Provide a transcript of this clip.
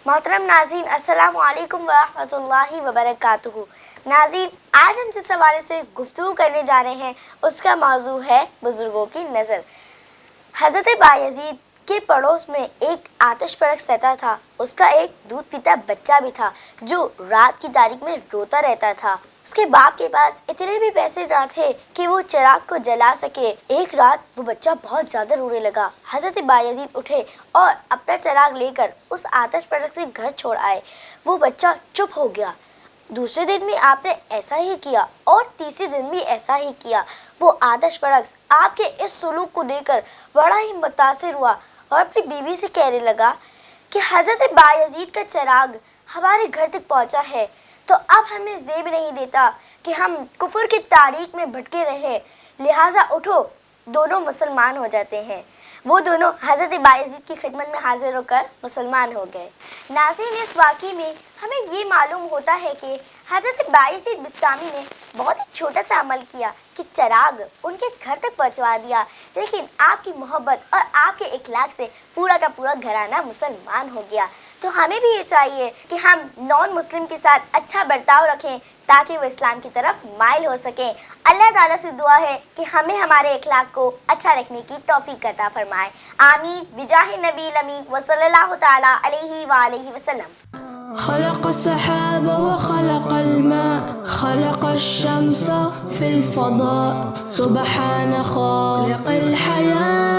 محترم ناظرین، السلام علیکم ورحمۃ اللہ وبرکاتہ۔ ناظرین، آج ہم جس حوالے سے گفتگو کرنے جا رہے ہیں اس کا موضوع ہے بزرگوں کی نظر۔ حضرت بایزید کے پڑوس میں ایک آتش پرست رہتا تھا۔ اس کا ایک دودھ پیتا بچہ بھی تھا جو رات کی تاریک میں روتا رہتا تھا۔ اس کے باپ کے پاس اتنے بھی پیسے نہ تھے کہ وہ چراغ کو جلا سکے۔ ایک رات وہ بچہ بہت زیادہ رونے لگا۔ حضرت بایزید اٹھے اور اپنا چراغ لے کر اس آتش پرست کے گھر چھوڑ آئے۔ وہ بچہ چپ ہو گیا۔ دوسرے دن بھی آپ نے ایسا ہی کیا اور تیسرے دن بھی ایسا ہی کیا۔ وہ آتش پرست آپ کے اس سلوک کو دیکھ کر بڑا ہی متاثر ہوا اور اپنی بیوی سے کہنے لگا کہ حضرت بایزید کا چراغ ہمارے گھر تک پہنچا ہے تو اب ہمیں زیب نہیں دیتا کہ ہم کفر کی تاریک میں بھٹکے رہے، لہٰذا اٹھو، دونوں مسلمان ہو جاتے ہیں۔ وہ دونوں حضرت بایزید کی خدمت میں حاضر ہو کر مسلمان ہو گئے۔ ناظرین، اس واقعے میں ہمیں یہ معلوم ہوتا ہے کہ حضرت بایزید بسطامی نے بہت ہی چھوٹا سا عمل کیا کہ چراغ ان کے گھر تک پہنچوا دیا، لیکن آپ کی محبت اور آپ کے اخلاق سے پورا کا پورا گھرانہ مسلمان ہو گیا۔ تو ہمیں بھی یہ چاہیے کہ ہم نان مسلم کے ساتھ اچھا برتاؤ رکھیں تاکہ وہ اسلام کی طرف مائل ہو سکیں۔ اللہ تعالیٰ سے دعا ہے کہ ہمیں ہمارے اخلاق کو اچھا رکھنے کی توفیق عطا فرمائے۔ آمین بجاہ نبی الامین وصلی اللہ تعالیٰ علیہ وآلہ وسلم۔ خلق السحاب وخلق الماء خلق الشمس في الفضاء سبحان خالق الحياة